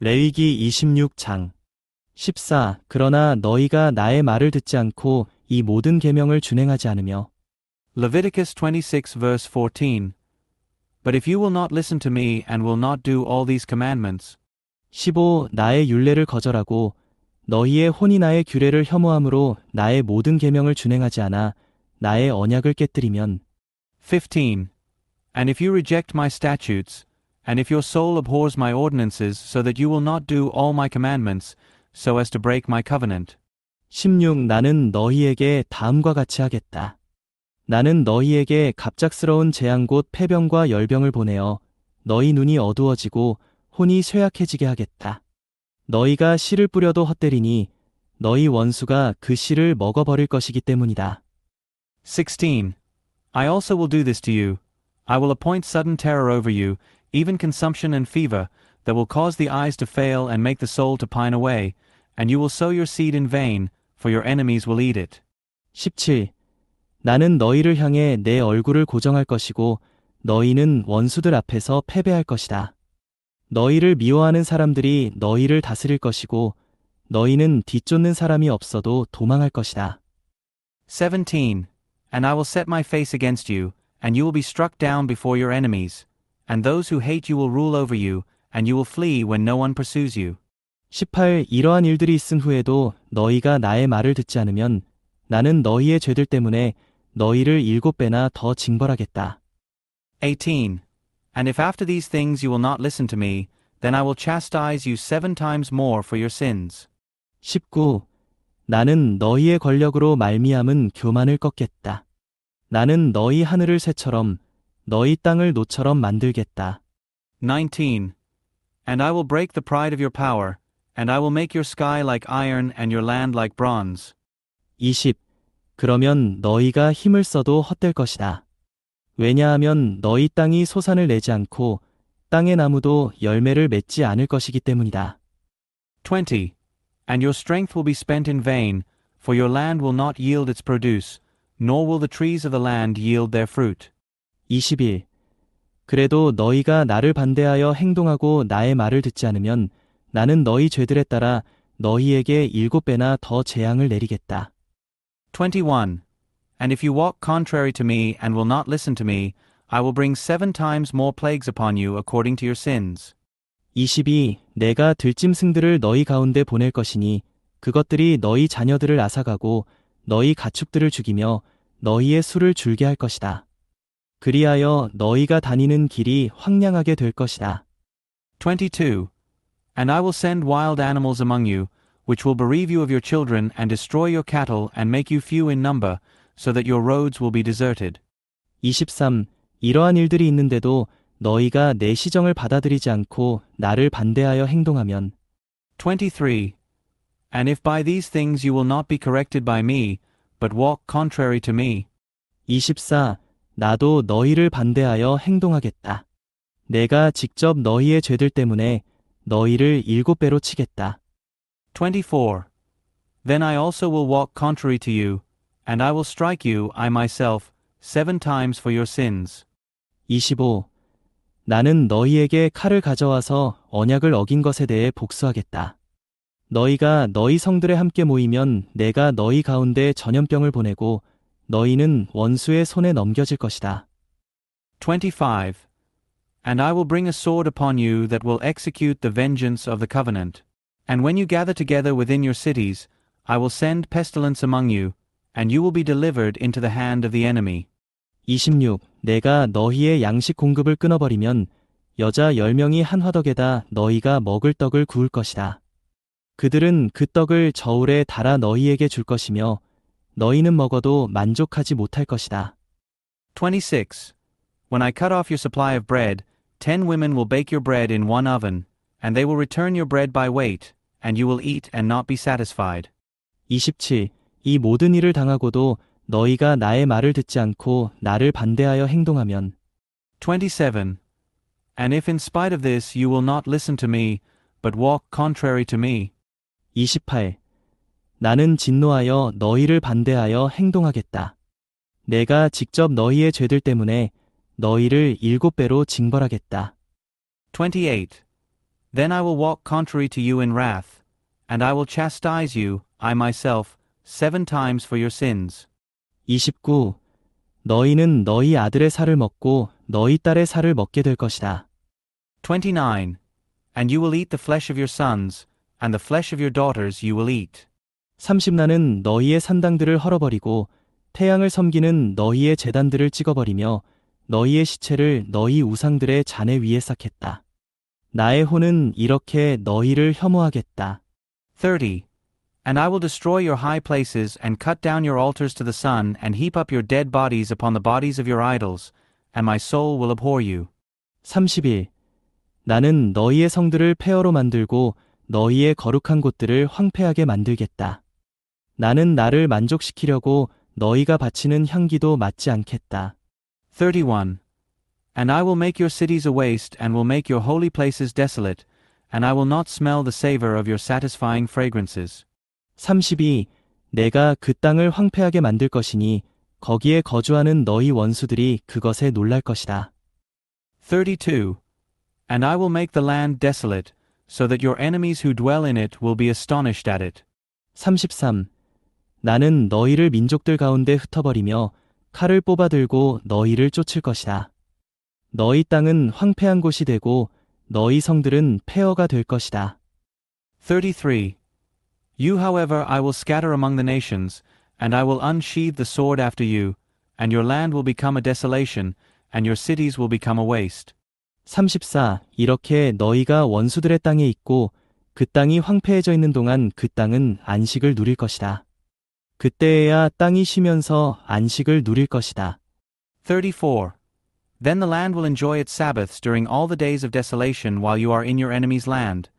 레위기 26장 14. 그러나 너희가 나의 말을 듣지 않고 이 모든 계명을 준행하지 않으며 Leviticus 26 verse 14. But if you will not listen to me and will not do all these commandments, 15. 나의 율례를 거절하고 너희의 혼이 나의 규례를 혐오함으로 나의 모든 계명을 준행하지 않아 나의 언약을 깨뜨리면 15. And if you reject my statutes, and if your soul abhors my ordinances so that you will not do all my commandments, so as to break my covenant. 16. 나는 너희에게 다음과 같이 하겠다. 나는 너희에게 갑작스러운 재앙 곧 폐병과 열병을 보내어 너희 눈이 어두워지고 혼이 쇠약해지게 하겠다. 너희가 씨를 뿌려도 헛되리니 너희 원수가 그 씨를 먹어버릴 것이기 때문이다. 16. I also will do this to you. I will appoint sudden terror over you, even consumption and fever, that will cause the eyes to fail and make the soul to pine away, and you will sow your seed in vain, for your enemies will eat it. 17. 나는 너희를 향해 내 얼굴을 고정할 것이고 너희는 원수들 앞에서 패배할 것이다. 너희를 미워하는 사람들이 너희를 다스릴 것이고 너희는 뒤쫓는 사람이 없어도 도망할 것이다. 17. And I will set my face against you, and you will be struck down before your enemies, and those who hate you will rule over you, and you will flee when no one pursues you. 18. 이러한 일들이 있은 후에도 너희가 나의 말을 듣지 않으면 나는 너희의 죄들 때문에 너희를 7배나 더 징벌하겠다. 18. And if after these things you will not listen to me, then I will chastise you 7 times more for your sins. 19. 나는 너희의 권력으로 말미암은 교만을 꺾겠다. 나는 너희 하늘을 새처럼 너희 땅을 노처럼 만들겠다. 19. And I will break the pride of your power, and I will make your sky like iron and your land like bronze. 20. 그러면 너희가 힘을 써도 헛될 것이다. 왜냐하면 너희 땅이 소산을 내지 않고 땅의 나무도 열매를 맺지 않을 것이기 때문이다. 20. And your strength will be spent in vain, for your land will not yield its produce, nor will the trees of the land yield their fruit. 21. 그래도 너희가 나를 반대하여 행동하고 나의 말을 듣지 않으면 나는 너희 죄들에 따라 너희에게 7배나 더 재앙을 내리겠다. 21. And if you walk contrary to me and will not listen to me, I will bring 7 times more plagues upon you according to your sins. 22. 내가 들짐승들을 너희 가운데 보낼 것이니 그것들이 너희 자녀들을 앗아가고 너희 가축들을 죽이며 너희의 수를 줄게 할 것이다. 그리하여 너희가 다니는 길이 황량하게 될 것이다. 22. And I will send wild animals among you, which will bereave you of your children and destroy your cattle and make you few in number, so that your roads will be deserted. 23. 이러한 일들이 있는데도 너희가 내 시정을 받아들이지 않고 나를 반대하여 행동하면 23. And if by these things you will not be corrected by me, but walk contrary to me. 24. 나도 너희를 반대하여 행동하겠다. 내가 직접 너희의 죄들 때문에 너희를 7배로 치겠다. 24. Then I also will walk contrary to you, and I will strike you, I myself, 7 times for your sins. 25. 나는 너희에게 칼을 가져와서 언약을 어긴 것에 대해 복수하겠다. 너희가 너희 성들에 함께 모이면 내가 너희 가운데 전염병을 보내고 너희는 원수의 손에 넘겨질 것이다. 25. And I will bring a sword upon you that will execute the vengeance of the covenant. And when you gather together within your cities, I will send pestilence among you, and you will be delivered into the hand of the enemy. 26. 내가 너희의 양식 공급을 끊어버리면 여자 10명이 한 화덕에다 너희가 먹을 떡을 구울 것이다. 그들은 그 떡을 저울에 달아 너희에게 줄 것이며 너희는 먹어도 만족하지 못할 것이다. 26. When I cut off your supply of bread, 10 women will bake your bread in one oven, and they will return your bread by weight, and you will eat and not be satisfied. 27. 이 모든 일을 당하고도 너희가 나의 말을 듣지 않고 나를 반대하여 행동하면 27. And if in spite of this you will not listen to me, but walk contrary to me. 28. 나는 진노하여 너희를 반대하여 행동하겠다. 내가 직접 너희의 죄들 때문에 너희를 7배로 징벌하겠다. 28. Then I will walk contrary to you in wrath, and I will chastise you, I myself, 7 times for your sins. 29. 너희는 너희 아들의 살을 먹고 너희 딸의 살을 먹게 될 것이다. 29. And you will eat the flesh of your sons, and the flesh of your daughters you will eat. 30. 나는 너희의 산당들을 헐어버리고 태양을 섬기는 너희의 제단들을 찍어버리며 너희의 시체를 너희 우상들의 잔해 위에 쌓겠다. 나의 혼은 이렇게 너희를 혐오하겠다. 30. And I will destroy your high places and cut down your altars to the sun and heap up your dead bodies upon the bodies of your idols, and my soul will abhor you. 31. 나는 너희의 성들을 폐허로 만들고 너희의 거룩한 곳들을 황폐하게 만들겠다. 나는 나를 만족시키려고 너희가 바치는 향기도 맞지 않겠다. 31. And I will make your cities a waste and will make your holy places desolate, and I will not smell the savor of your satisfying fragrances. 32. 내가 그 땅을 황폐하게 만들 것이니 거기에 거주하는 너희 원수들이 그것에 놀랄 것이다. 32. And I will make the land desolate, so that your enemies who dwell in it will be astonished at it. 33. 나는 너희를 민족들 가운데 흩어버리며 칼을 뽑아들고 너희를 쫓을 것이다. 너희 땅은 황폐한 곳이 되고 너희 성들은 폐허가 될 것이다. 33. You, however, I will scatter among the nations, and I will unsheathe the sword after you, and your land will become a desolation, and your cities will become a waste. 34. 이렇게 너희가 원수들의 땅에 있고 그 땅이 황폐해져 있는 동안 그 땅은 안식을 누릴 것이다. 그때에야 땅이 쉬면서 안식을 누릴 것이다. 34. Then the land will enjoy its Sabbaths during all the days of desolation while you are in your enemy's land.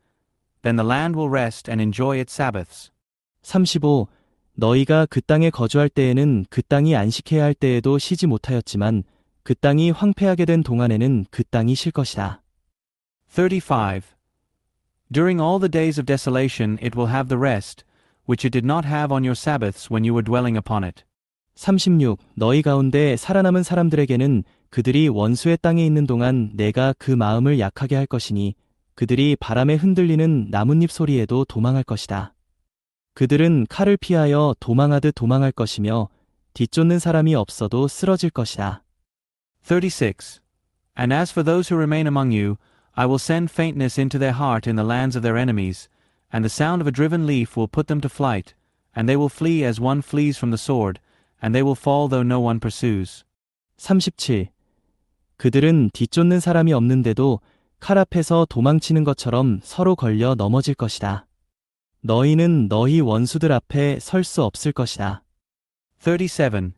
Then the land will rest and enjoy its Sabbaths. 35. 너희가 그 땅에 거주할 때에는 그 땅이 안식해야 할 때에도 쉬지 못하였지만 그 땅이 황폐하게 된 동안에는 그 땅이 쉴 것이다. 35. During all the days of desolation it will have the rest, which it did not have on your Sabbaths when you were dwelling upon it. 36. 너희 가운데 살아남은 사람들에게는 그들이 원수의 땅에 있는 동안 내가 그 마음을 약하게 할 것이니 그들이 바람에 흔들리는 나뭇잎 소리에도 도망할 것이다. 그들은 칼을 피하여 도망하듯 도망할 것이며 뒤쫓는 사람이 없어도 쓰러질 것이다. 36. And as for those who remain among you, I will send faintness into their heart in the lands of their enemies, and the sound of a driven leaf will put them to flight, and they will flee as one flees from the sword, and they will fall though no one pursues. 37. 그들은 뒤쫓는 사람이 없는데도 칼 앞에서 도망치는 것처럼 서로 걸려 넘어질 것이다. 너희는 너희 원수들 앞에 설 수 없을 것이다. 37.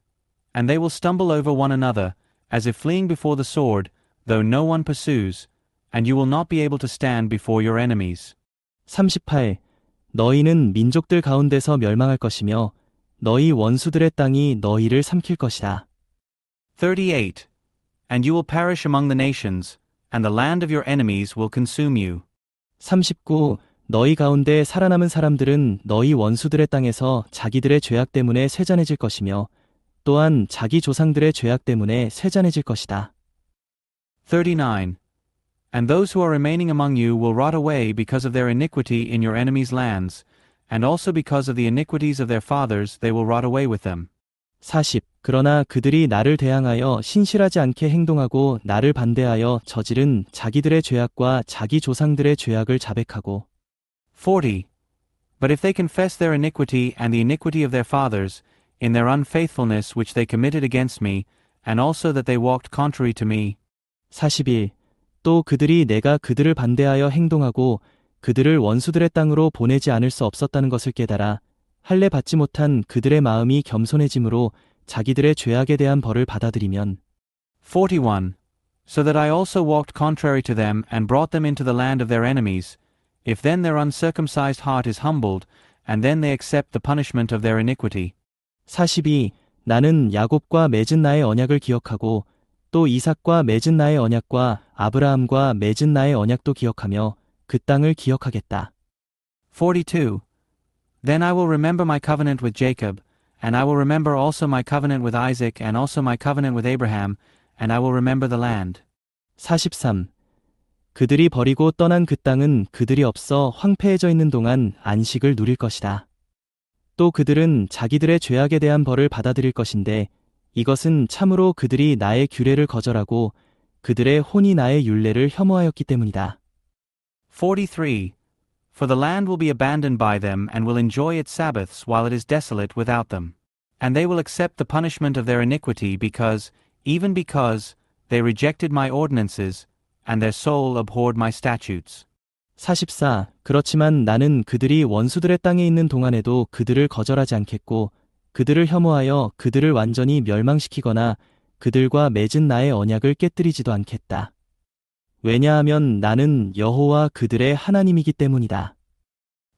And they will stumble over one another, as if fleeing before the sword, though no one pursues, and you will not be able to stand before your enemies. 38. 너희는 민족들 가운데서 멸망할 것이며 너희 원수들의 땅이 너희를 삼킬 것이다. 38. And you will perish among the nations, and the land of your enemies will consume you. 39. 너희 가운데 살아남은 사람들은 너희 원수들의 땅에서 자기들의 죄악 때문에 쇠잔해질 것이며 또한 자기 조상들의 죄악 때문에 쇠잔해질 것이다. 39. And those who are remaining among you will rot away because of their iniquity in your enemies' lands, and also because of the iniquities of their fathers they will rot away with them. 40. 그러나 그들이 나를 대항하여 신실하지 않게 행동하고 나를 반대하여 저지른 자기들의 죄악과 자기 조상들의 죄악을 자백하고 40. But if they confess their iniquity and the iniquity of their fathers, in their unfaithfulness which they committed against me, and also that they walked contrary to me. 41. 또 그들이 내가 그들을 반대하여 행동하고 그들을 원수들의 땅으로 보내지 않을 수 없었다는 것을 깨달아 할례 받지 못한 그들의 마음이 겸손해짐으로 자기들의 죄악에 대한 벌을 받아들이면 41. So that I also walked contrary to them and brought them into the land of their enemies, if then their uncircumcised heart is humbled, and then they accept the punishment of their iniquity. 42. 나는 야곱과 맺은 나의 언약을 기억하고 또 이삭과 맺은 나의 언약과 아브라함과 맺은 나의 언약도 기억하며 그 땅을 기억하겠다. 42. Then I will remember my covenant with Jacob, and I will remember also my covenant with Isaac and also my covenant with Abraham, and I will remember the land. 43. 그들이 버리고 떠난 그 땅은 그들이 없어 황폐해져 있는 동안 안식을 누릴 것이다. 또 그들은 자기들의 죄악에 대한 벌을 받아들일 것인데 이것은 참으로 그들이 나의 규례를 거절하고 그들의 혼이 나의 율례를 혐오하였기 때문이다. 43. For the land will be abandoned by them and will enjoy its Sabbaths while it is desolate without them. And they will accept the punishment of their iniquity even because, they rejected my ordinances, and their soul abhorred my statutes. 44. 그렇지만 나는 그들이 원수들의 땅에 있는 동안에도 그들을 거절하지 않겠고 그들을 혐오하여 그들을 완전히 멸망시키거나 그들과 맺은 나의 언약을 깨뜨리지도 않겠다. 왜냐하면 나는 여호와 그들의 하나님이기 때문이다.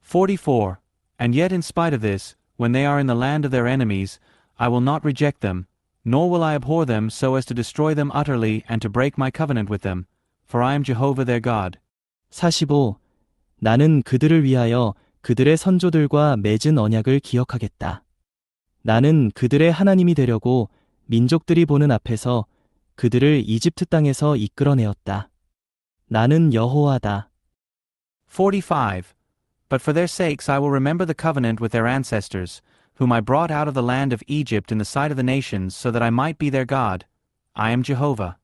44. And yet in spite of this, when they are in the land of their enemies, I will not reject them, nor will I abhor them so as to destroy them utterly and to break my covenant with them, for I am Jehovah their God. 45. 나는 그들을 위하여 그들의 선조들과 맺은 언약을 기억하겠다. 나는 그들의 하나님이 되려고 민족들이 보는 앞에서 그들을 이집트 땅에서 이끌어내었다. 나는 여호와다. 45. But for their sakes I will remember the covenant with their ancestors, whom I brought out of the land of Egypt in the sight of the nations, so that I might be their God. I am Jehovah.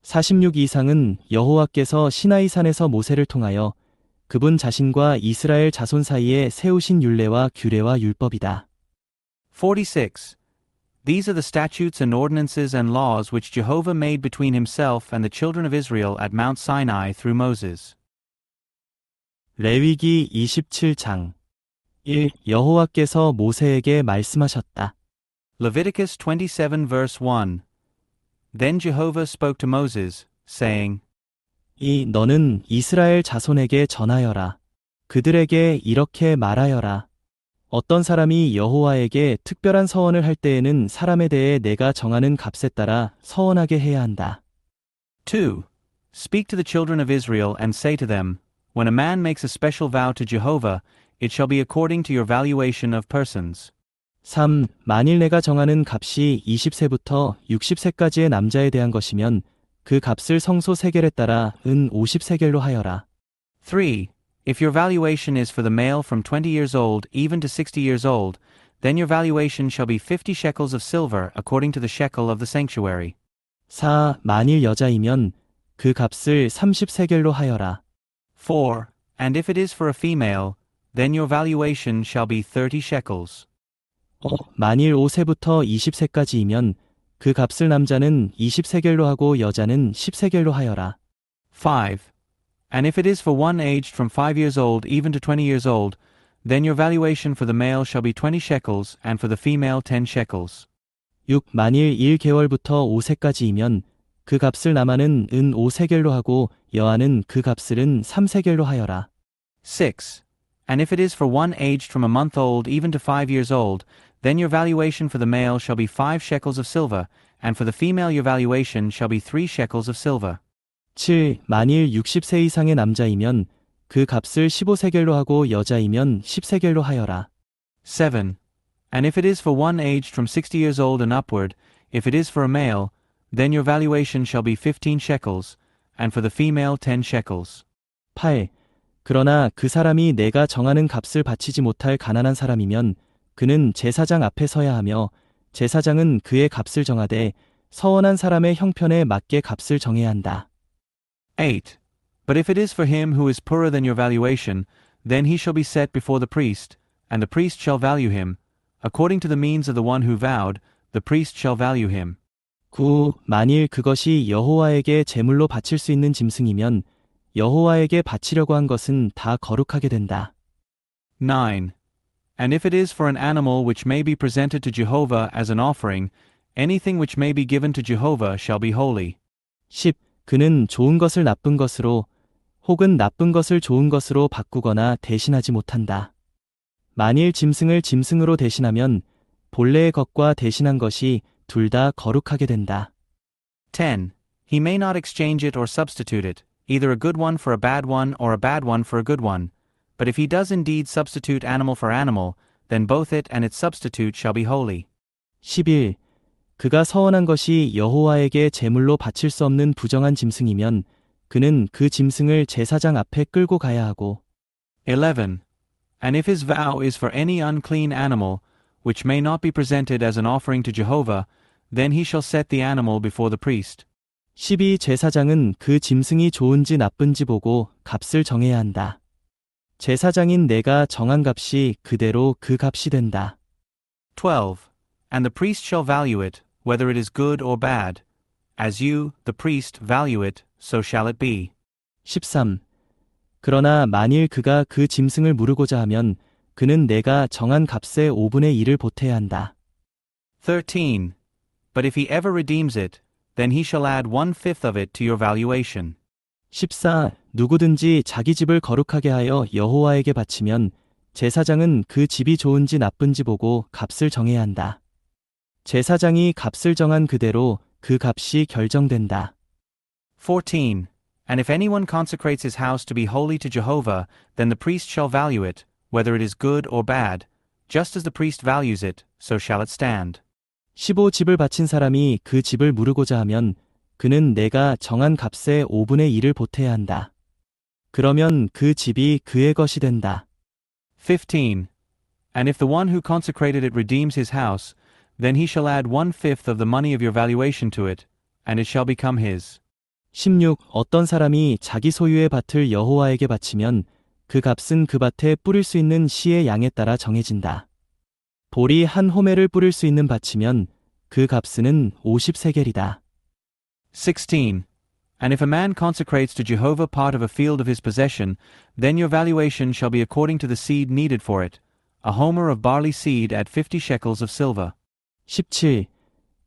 46 이상은 여호와께서 시나이 산에서 모세를 통하여 그분 자신과 이스라엘 자손 사이에 세우신 율례와 규례와 율법이다. 46. These are the statutes and ordinances and laws which Jehovah made between himself and the children of Israel at Mount Sinai through Moses. 레위기 27장 1. 여호와께서 모세에게 말씀하셨다. Leviticus 27 verse 1. Then Jehovah spoke to Moses, saying, 2. 너는 이스라엘 자손에게 전하여라. 그들에게 이렇게 말하여라. 어떤 사람이 여호와에게 특별한 서원을 할 때에는 사람에 대해 내가 정하는 값에 따라 서원하게 해야 한다. 2. Speak to the children of Israel and say to them, When a man makes a special vow to Jehovah, it shall be according to your valuation of persons. 3. 만일 내가 정하는 값이 20세부터 60세까지의 남자에 대한 것이면 그 값을 성소 세겔에 따라 은 50세겔로 하여라. 3. If your valuation is for the male from 20 years old even to 60 years old, then your valuation shall be 50 shekels of silver according to the shekel of the sanctuary. 4. 만일 여자이면 그 값을 30세겔로 하여라. 4. And if it is for a female, then your valuation shall be 30 shekels. 만일 5세부터 20세까지이면 그 값을 남자는 20세겔로 하고 여자는 10세겔로 하여라. 5. And if it is for one aged from 5 years old even to 20 years old, then your valuation for the male shall be 20 shekels, and for the female 10 shekels. 6. 만일 1개월부터 5세까지이면 그 값을 남아는 은 5세겔로 하고 여아는 그 값을 은 3세겔로 하여라. 6. And if it is for one aged from a month old even to 5 years old, then your valuation for the male shall be 5 shekels of silver, and for the female your valuation shall be 3 shekels of silver. 7. 만일 60세 이상의 남자이면 그 값을 15세겔로 하고 여자이면 10세겔로 하여라. 7. And if it is for one aged from 60 years old and upward, if it is for a male, then your valuation shall be 15 shekels, and for the female 10 shekels. 8. 그러나 그 사람이 내가 정하는 값을 바치지 못할 가난한 사람이면 그는 제사장 앞에 서야 하며 제사장은 그의 값을 정하되 서원한 사람의 형편에 맞게 값을 정해야 한다. 8. But if it is for him who is poorer than your valuation, then he shall be set before the priest, and the priest shall value him. According to the means of the one who vowed, the priest shall value him. 9. 만일 그것이 여호와에게 제물로 바칠 수 있는 짐승이면 여호와에게 바치려고 한 것은 다 거룩하게 된다. 9. And if it is for an animal which may be presented to Jehovah as an offering, anything which may be given to Jehovah shall be holy. 10. 그는 좋은 것을 나쁜 것으로 혹은 나쁜 것을 좋은 것으로 바꾸거나 대신하지 못한다. 만일 짐승을 짐승으로 대신하면 본래의 것과 대신한 것이 둘 다 거룩하게 된다. 10. He may not exchange it or substitute it, either a good one for a bad one or a bad one for a good one. But if he does indeed substitute animal for animal, then both it and its substitute shall be holy. 11. 그가 서원한 것이 여호와에게 제물로 바칠 수 없는 부정한 짐승이면 그는 그 짐승을 제사장 앞에 끌고 가야 하고 11. And if his vow is for any unclean animal, which may not be presented as an offering to Jehovah, then he shall set the animal before the priest. 12. 제사장은 그 짐승이 좋은지 나쁜지 보고 값을 정해야 한다. 제사장인 내가 정한 값이 그대로 그 값이 된다. 12. And the priest shall value it, whether it is good or bad. As you, the priest, value it, so shall it be. 13. 그러나 만일 그가 그 짐승을 무르고자 하면 그는 내가 정한 값의 5분의 1을 보태야 한다. 13. But if he ever redeems it, then he shall add 1/5 of it to your valuation. 14. 누구든지 자기 집을 거룩하게 하여 여호와에게 바치면 제사장은 그 집이 좋은지 나쁜지 보고 값을 정해야 한다. 제사장이 값을 정한 그대로 그 값이 결정된다. 14. And if anyone consecrates his house to be holy to Jehovah, then the priest shall value it, whether it is good or bad. Just as the priest values it, so shall it stand. 15. 집을 바친 사람이 그 집을 무르고자 하면 그는 내가 정한 값의 5분의 1을 보태야 한다. 그러면 그 집이 그의 것이 된다. 15. And if the one who consecrated it redeems his house, then he shall add 1/5 of the money of your valuation to it, and it shall become his. 16. 어떤 사람이 자기 소유의 밭을 여호와에게 바치면 그 값은 그 밭에 뿌릴 수 있는 시의 양에 따라 정해진다. 보리 한 호멜을 뿌릴 수 있는 밭이면 그 값은 50세겔이다. 16. And if a man consecrates to Jehovah part of a field of his possession, then your valuation shall be according to the seed needed for it, a homer of barley seed at 50 shekels of silver. 17.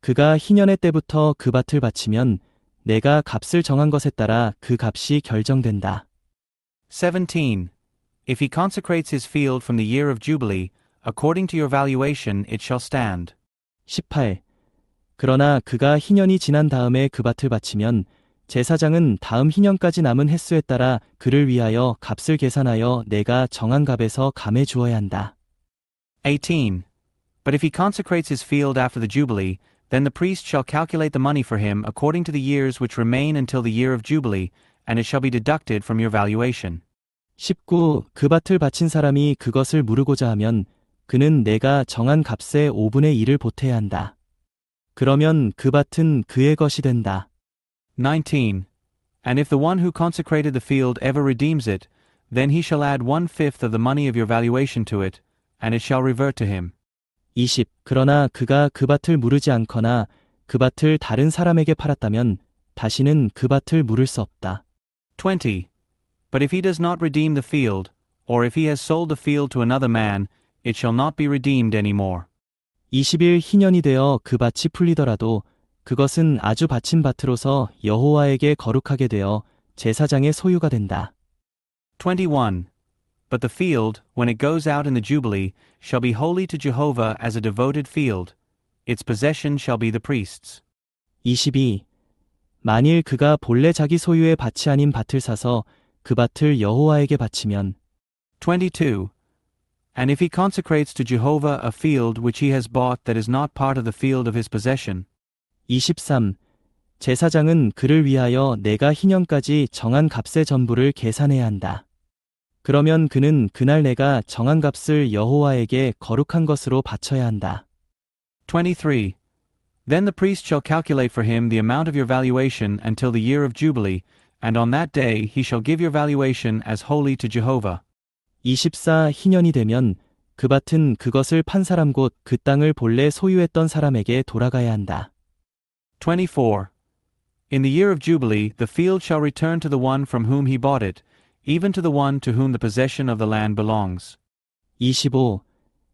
그가 희년의 때부터 그 밭을 바치면 내가 값을 정한 것에 따라 그 값이 결정된다. 17. If he consecrates his field from the year of Jubilee, according to your valuation it shall stand. 18. 그러나 그가 희년이 지난 다음에 그 밭을 바치면 제사장은 다음 희년까지 남은 횟수에 따라 그를 위하여 값을 계산하여 내가 정한 값에서 감해 주어야 한다. 18. But if he consecrates his field after the Jubilee, then the priest shall calculate the money for him according to the years which remain until the year of Jubilee, and it shall be deducted from your valuation. 19. 그 밭을 바친 사람이 그것을 무르고자 하면 그는 내가 정한 값의 5분의 1을 보태야 한다. 그러면 그 밭은 그의 것이 된다. 19. And if the one who consecrated the field ever redeems it, then he shall add 1/5 of the money of your valuation to it, and it shall revert to him. 20. 그러나 그가 그 밭을 무르지 않거나 그 밭을 다른 사람에게 팔았다면 다시는 그 밭을 무를 수 없다. 20. But if he does not redeem the field, or if he has sold the field to another man, it shall not be redeemed any more. 20일 희년이 되어 그 밭이 풀리더라도 그것은 아주 바친 밭으로서 여호와에게 거룩하게 되어 제사장의 소유가 된다. 21. But the field, when it goes out in the Jubilee, shall be holy to Jehovah as a devoted field. Its possession shall be the priest's. 22. 만일 그가 본래 자기 소유의 밭이 아닌 밭을 사서 그 밭을 여호와에게 바치면 22. And if he consecrates to Jehovah a field which he has bought that is not part of the field of his possession. 23. 제사장은 그를 위하여 내가 희년까지 정한 값의 전부를 계산해야 한다. 그러면 그는 그날 내가 정한 값을 여호와에게 거룩한 것으로 바쳐야 한다. 23. Then the priest shall calculate for him the amount of your valuation until the year of Jubilee, and on that day he shall give your valuation as holy to Jehovah. 24. 희년이 되면 그 밭은 그것을 판 사람 곧 그 땅을 본래 소유했던 사람에게 돌아가야 한다. 24. In the year of Jubilee the field shall return to the one from whom he bought it, even to the one to whom the possession of the land belongs. 25.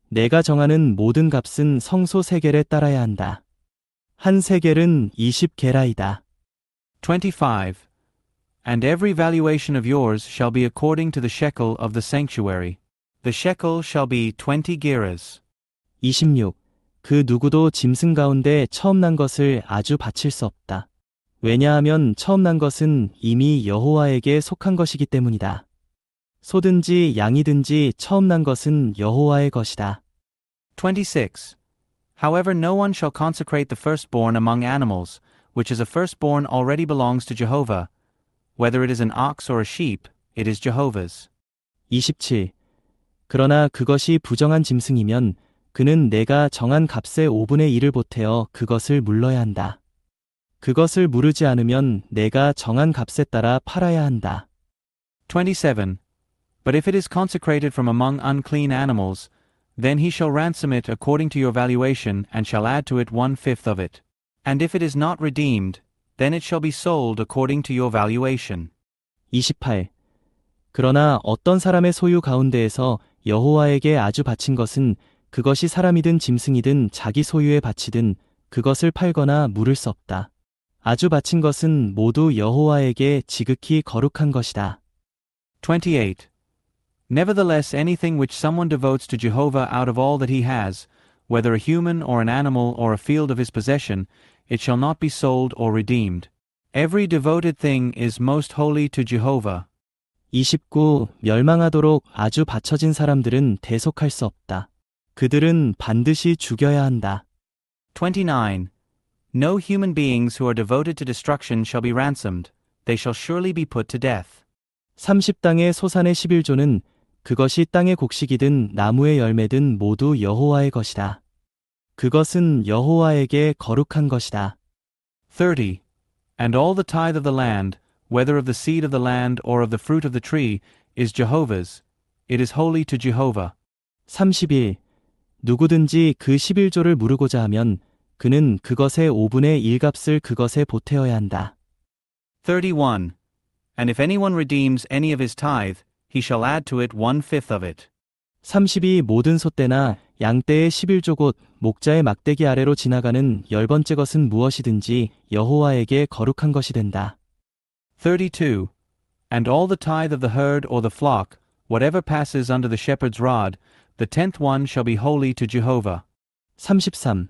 내가 정하는 모든 값은 성소 세겔에 따라야 한다. 한 세겔은 20게라이다. 25. And every valuation of yours shall be according to the shekel of the sanctuary. The shekel shall be 20 gerahs. 26. 그 누구도 짐승 가운데 처음 난 것을 아주 바칠 수 없다. 왜냐하면 처음 난 것은 이미 여호와에게 속한 것이기 때문이다. 소든지 양이든지 처음 난 것은 여호와의 것이다. 26. However, no one shall consecrate the firstborn among animals, which as a firstborn already belongs to Jehovah. whether it is an ox or a sheep, it is Jehovah's. 27. 그러나 그것이 부정한 짐승이면 그는 내가 정한 값의 5분의 1을 보태어 그것을 물러야 한다. 그것을 무르지 않으면 내가 정한 값에 따라 팔아야 한다. 27. But if it is consecrated from among unclean animals, then he shall ransom it according to your valuation, and shall add to it 1/5 of it. And if it is not redeemed, then it shall be sold according to your valuation. 28. 그러나 어떤 사람의 소유 가운데에서 여호와에게 아주 바친 것은 그것이 사람이든 짐승이든 자기 소유에 바치든 그것을 팔거나 물을 수 없다. 아주 바친 것은 모두 여호와에게 지극히 거룩한 것이다. 28. Nevertheless, anything which someone devotes to Jehovah out of all that he has, whether a human or an animal or a field of his possession, it shall not be sold or redeemed. Every devoted thing is most holy to Jehovah. 29. 멸망하도록 아주 바쳐진 사람들은 대속할 수 없다. 그들은 반드시 죽여야 한다. 29. No human beings who are devoted to destruction shall be ransomed. They shall surely be put to death. 30땅의 소산의 11조는 그것이 땅의 곡식이든 나무의 열매든 모두 여호와의 것이다. 그것은 여호와에게 거룩한 것이다. 30. And all the tithe of the land, whether of the seed of the land or of the fruit of the tree, is Jehovah's. It is holy to Jehovah. 31. 누구든지 그 11조를 무르고자 하면 그는 그것의 5분의 1값을 그것에 보태어야 한다. 31. And if anyone redeems any of his tithe, he shall add to it 1/5 of it. 32. 모든 소떼나 양떼의 11조 곧 목자의 막대기 아래로 지나가는 10번째 것은 무엇이든지 여호와에게 거룩한 것이 된다. 32. And all the tithe of the herd or the flock, whatever passes under the shepherd's rod, the 10th one shall be holy to Jehovah. 33.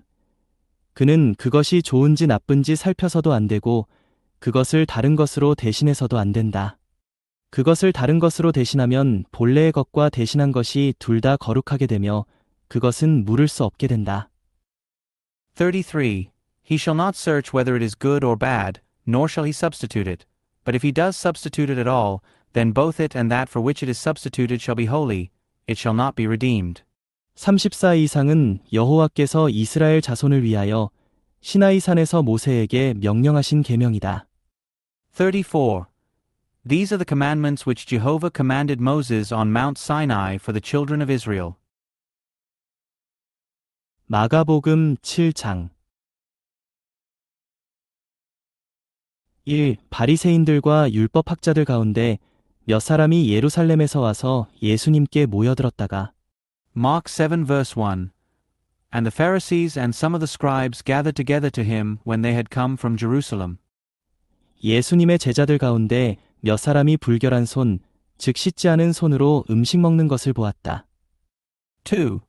그는 그것이 좋은지 나쁜지 살펴서도 안 되고 그것을 다른 것으로 대신해서도 안 된다. 그것을 다른 것으로 대신하면 본래의 것과 대신한 것이 둘 다 거룩하게 되며 그것은 물을 수 없게 된다. 33. He shall not search whether it is good or bad, nor shall he substitute it. But if he does substitute it at all, then both it and that for which it is substituted shall be holy. It shall not be redeemed. 34 이상은 여호와께서 이스라엘 자손을 위하여 시나이 산에서 모세에게 명령하신 계명이다. 34. These are the commandments which Jehovah commanded Moses on Mount Sinai for the children of Israel. 마가복음 7장 1. 바리새인들과 율법학자들 가운데 몇 사람이 예루살렘에서 와서 예수님께 모여들었다가 Mark 7 verse 1. And the Pharisees and some of the scribes gathered together to him when they had come from Jerusalem. 예수님의 제자들 가운데 몇 사람이 불결한 손, 즉 씻지 않은 손으로 음식 먹는 것을 보았다. 2.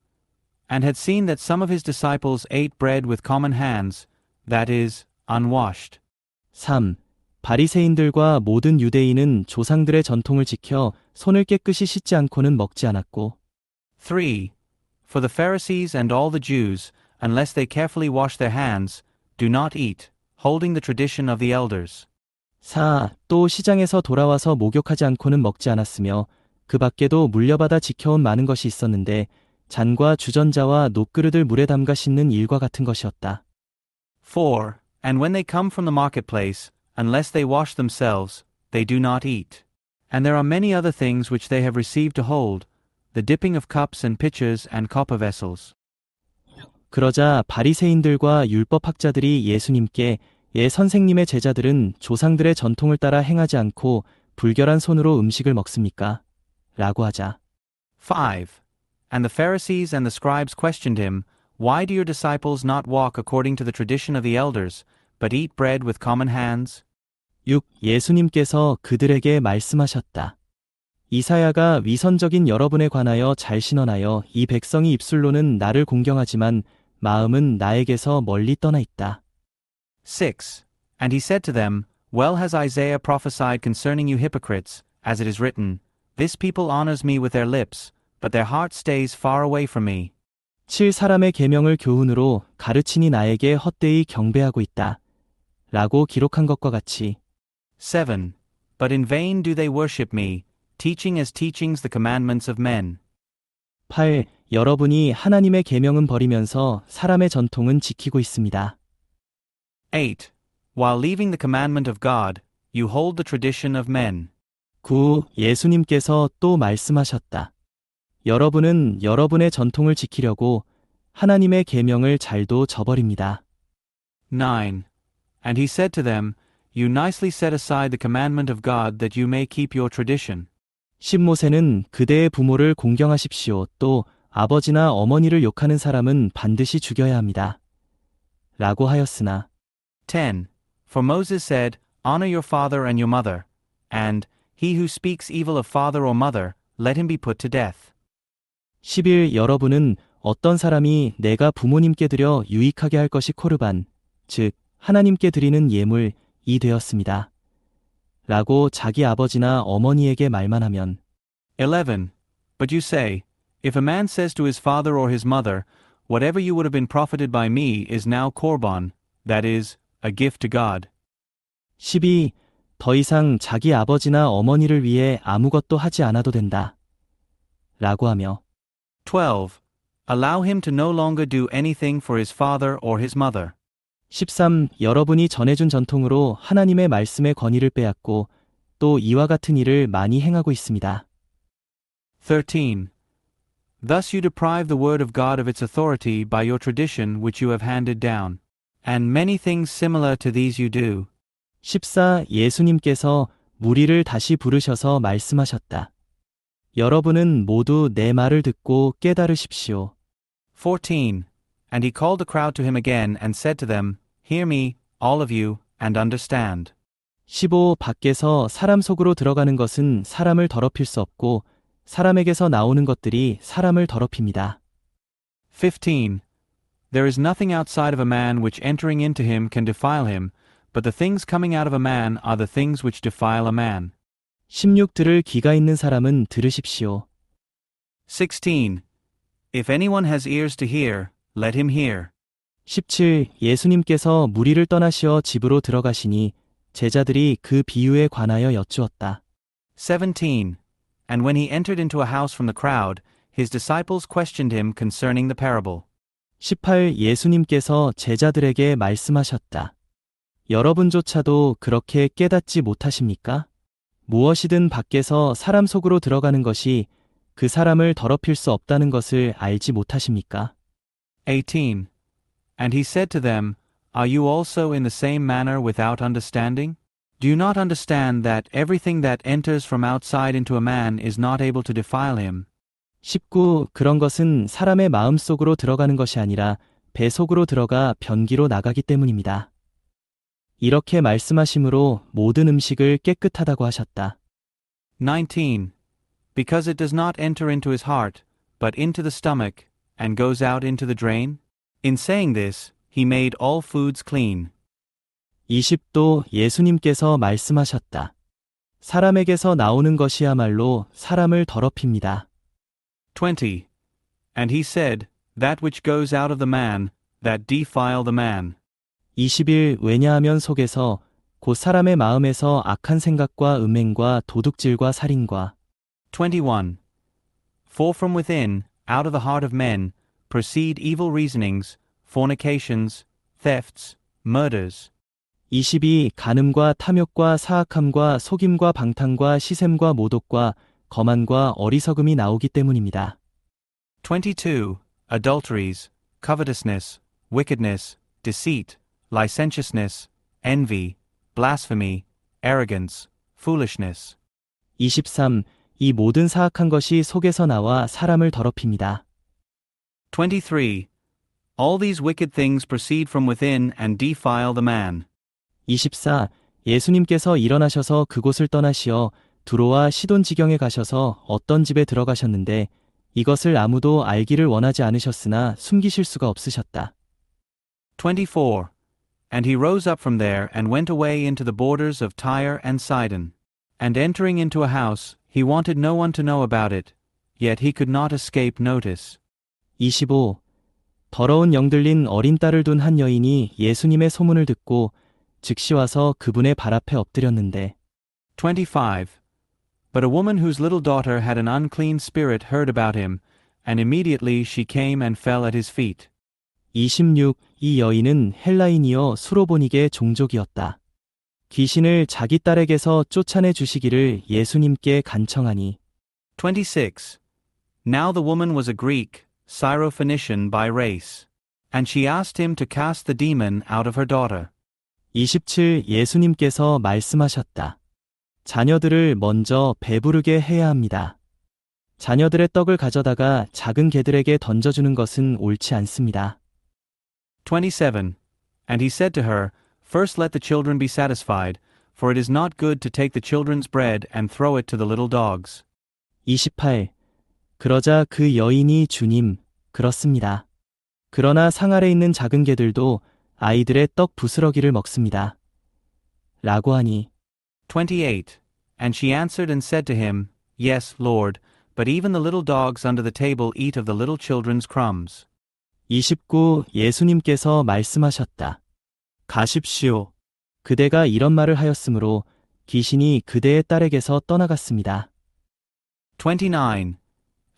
And had seen that some of his disciples ate bread with common hands, that is, unwashed. 3. 바리새인들과 모든 유대인은 조상들의 전통을 지켜 손을 깨끗이 씻지 않고는 먹지 않았고 3. For the Pharisees and all the Jews, unless they carefully wash their hands, do not eat, holding the tradition of the elders. 4. 또 시장에서 돌아와서 목욕하지 않고는 먹지 않았으며 그 밖에도 물려받아 지켜온 많은 것이 있었는데 잔과 주전자와 놋그릇을 물에 담가 씻는 일과 같은 것이었다. 4. And when they come from the marketplace, unless they wash themselves, they do not eat. And there are many other things which they have received to hold, the dipping of cups and pitchers and copper vessels. 그러자 바리새인들과 율법학자들이 예수님께 선생님의 제자들은 조상들의 전통을 따라 행하지 않고 불결한 손으로 음식을 먹습니까? 라고 하자. 5. And the Pharisees and the scribes questioned him, Why do your disciples not walk according to the tradition of the elders, but eat bread with common hands? 6. 예수님께서 그들에게 말씀하셨다. 이사야가 위선적인 여러분에 관하여 잘 신원하여 이 백성이 입술로는 나를 공경하지만 마음은 나에게서 멀리 떠나 있다. 6. And he said to them, Well has Isaiah prophesied concerning you hypocrites, as it is written, This people honors me with their lips, but their heart stays far away from me. 7. 사람의 계명을 교훈으로 가르치니 나에게 헛되이 경배하고 있다. 라고 기록한 것과 같이 7. But in vain do they worship me, teaching as teachings the commandments of men. 8. 여러분이 하나님의 계명은 버리면서 사람의 전통은 지키고 있습니다. 8. While leaving the commandment of God, you hold the tradition of men. 9. 예수님께서 또 말씀하셨다. 여러분은 여러분의 전통을 지키려고 하나님의 계명을 잘도 저버립니다. 9. And he said to them, You nicely set aside the commandment of God that you may keep your tradition. 10. 모세는 그대의 부모를 공경하십시오. 또 아버지나 어머니를 욕하는 사람은 반드시 죽여야 합니다. 라고 하였으나 10. For Moses said, Honor your father and your mother, and he who speaks evil of father or mother, let him be put to death. 11. 여러분은 어떤 사람이 내가 부모님께 드려 유익하게 할 것이 코르반, 즉 하나님께 드리는 예물이 되었습니다. 라고 자기 아버지나 어머니에게 말만 하면 11. But you say, If a man says to his father or his mother, Whatever you would have been profited by me is now korban, that is, a gift to God. 12. 더 이상 자기 아버지나 어머니를 위해 아무것도 하지 않아도 된다. 라고 하며 12. Allow him to no longer do anything for his father or his mother. 13. 여러분이 전해준 전통으로 하나님의 말씀의 권위를 빼앗고 또 이와 같은 일을 많이 행하고 있습니다. 13. Thus you deprive the word of God of its authority by your tradition which you have handed down. And many things similar to these you do. 14. 예수님께서 무리를 다시 부르셔서 말씀하셨다. 여러분은 모두 내 말을 듣고 깨달으십시오. 14. And he called the crowd to him again and said to them, Hear me, all of you, and understand. 15. 밖에서 사람 속으로 들어가는 것은 사람을 더럽힐 수 없고 사람에게서 나오는 것들이 사람을 더럽힙니다. 15. There is nothing outside of a man which entering into him can defile him, but the things coming out of a man are the things which defile a man. 16. 들을 귀가 있는 사람은 들으십시오. 16. If anyone has ears to hear, let him hear. 17. 예수님께서 무리를 떠나시어 집으로 들어가시니 제자들이 그 비유에 관하여 여쭈었다. 17. And when he entered into a house from the crowd, his disciples questioned him concerning the parable. 18. 예수님께서 제자들에게 말씀하셨다. 여러분조차도 그렇게 깨닫지 못하십니까? 무엇이든 밖에서 사람 속으로 들어가는 것이 그 사람을 더럽힐 수 없다는 것을 알지 못하십니까? 18. And he said to them, Are you also in the same manner without understanding? Do you not understand that everything that enters from outside into a man is not able to defile him? 19. 그런 것은 사람의 마음 속으로 들어가는 것이 아니라 배 속으로 들어가 변기로 나가기 때문입니다. 이렇게 말씀하심으로 모든 음식을 깨끗하다고 하셨다. 19. Because it does not enter into his heart, but into the stomach, and goes out into the drain? In saying this, he made all foods clean. 20도 예수님께서 말씀하셨다. 사람에게서 나오는 것이야말로 사람을 더럽힙니다. 20. And he said, That which goes out of the man, that defile the man. 21. 왜냐하면 속에서 곧 사람의 마음에서 악한 생각과 음행과 도둑질과 살인과 21. For from within, out of the heart of men, proceed evil reasonings, fornications, thefts, murders. 22. 간음과 탐욕과 사악함과 속임과 방탕과 시샘과 모독과 거만과 어리석음이 나오기 때문입니다. 22. Adulteries, covetousness, wickedness, deceit, licentiousness, envy, blasphemy, arrogance, foolishness. 23. 이 모든 사악한 것이 속에서 나와 사람을 더럽힙니다. 23. All these wicked things proceed from within and defile the man. 24. 예수님께서 일어나셔서 그곳을 떠나시어 두로와 시돈 지경에 가셔서 어떤 집에 들어가셨는데 이것을 아무도 알기를 원하지 않으셨으나 숨기실 수가 없으셨다. 24. And he rose up from there and went away into the borders of Tyre and Sidon. And entering into a house, he wanted no one to know about it, yet he could not escape notice. 25. 더러운 영 들린 어린 딸을 둔 한 여인이 예수님의 소문을 듣고 즉시 와서 그분의 발 앞에 엎드렸는데 25. But a woman whose little daughter had an unclean spirit heard about him, and immediately she came and fell at his feet. 26. 이 여인은 헬라인이여 수로보닉의 종족이었다. 귀신을 자기 딸에게서 쫓아내 주시기를 예수님께 간청하니. 26. Now the woman was a Greek, Syrophoenician by race. And she asked him to cast the demon out of her daughter. 27. 예수님께서 말씀하셨다. 자녀들을 먼저 배부르게 해야 합니다. 자녀들의 떡을 가져다가 작은 개들에게 던져주는 것은 옳지 않습니다. 27. And he said to her, First let the children be satisfied, for it is not good to take the children's bread and throw it to the little dogs. 28. 그러자 그 여인이 주님, 그렇습니다. 그러나 상 아래 있는 작은 개들도 아이들의 떡 부스러기를 먹습니다. 라고 하니. 28. And she answered and said to him, Yes, Lord, but even the little dogs under the table eat of the little children's crumbs. 29. 예수님께서 말씀하셨다. 가십시오. 그대가 이런 말을 하였으므로 귀신이 그대의 딸에게서 떠나갔습니다. 29.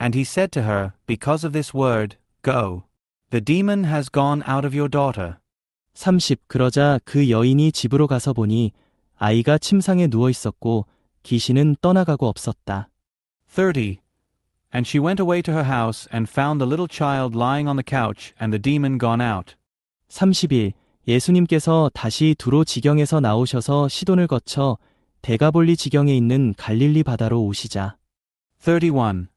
And he said to her, Because of this word, go. The demon has gone out of your daughter. 30. 그러자 그 여인이 집으로 가서 보니 아이가 침상에 누워 있었고 귀신은 떠나가고 없었다. 30. And she went away to her house and found the little child lying on the couch and the demon gone out. 31. 예수님께서 다시 두로 지경에서 나오셔서 시돈을 거쳐 데가볼리 지경에 있는 갈릴리 바다로 오시자. 31.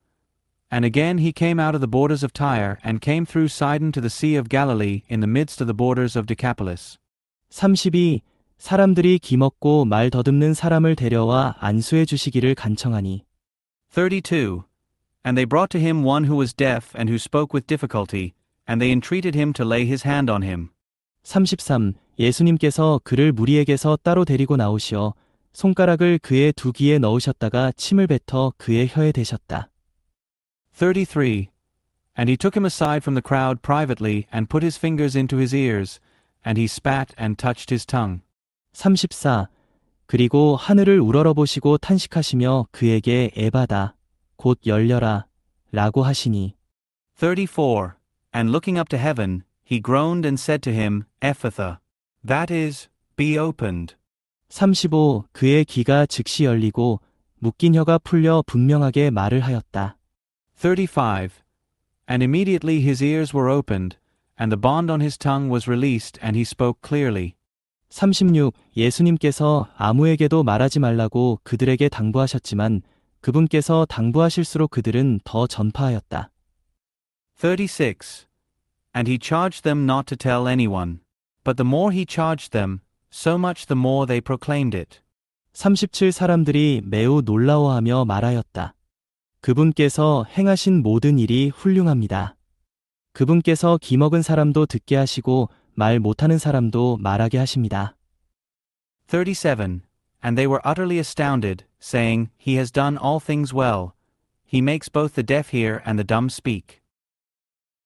And again he came out of the borders of Tyre and came through Sidon to the Sea of Galilee in the midst of the borders of Decapolis. 32. 사람들이 기먹고 말 더듬는 사람을 데려와 안수해 주시기를 간청하니. 32. And they brought to him one who was deaf and who spoke with difficulty, and they entreated him to lay his hand on him. 33. 예수님께서 그를 무리에게서 따로 데리고 나오시어 손가락을 그의 두 귀에 넣으셨다가 침을 뱉어 그의 혀에 대셨다. 33. And he took him aside from the crowd privately and put his fingers into his ears, and he spat and touched his tongue. 34. 그리고 하늘을 우러러보시고 탄식하시며 그에게 에바다, 곧 열려라, 라고 하시니. 34. And looking up to heaven, he groaned and said to him, Ephphatha, that is, be opened. 35. 그의 귀가 즉시 열리고 묶인 혀가 풀려 분명하게 말을 하였다. 35. And immediately his ears were opened, and the bond on his tongue was released, and he spoke clearly. 36. 예수님께서 아무에게도 말하지 말라고 그들에게 당부하셨지만 그분께서 당부하실수록 그들은 더 전파하였다. 36. And he charged them not to tell anyone. But the more he charged them, so much the more they proclaimed it. 37. 사람들이 매우 놀라워하며 말하였다. 그분께서 행하신 모든 일이 훌륭합니다. 그분께서 기먹은 사람도 듣게 하시고 말 못하는 사람도 말하게 하십니다. 37. And they were utterly astounded, saying, He has done all things well. He makes both the deaf hear and the dumb speak.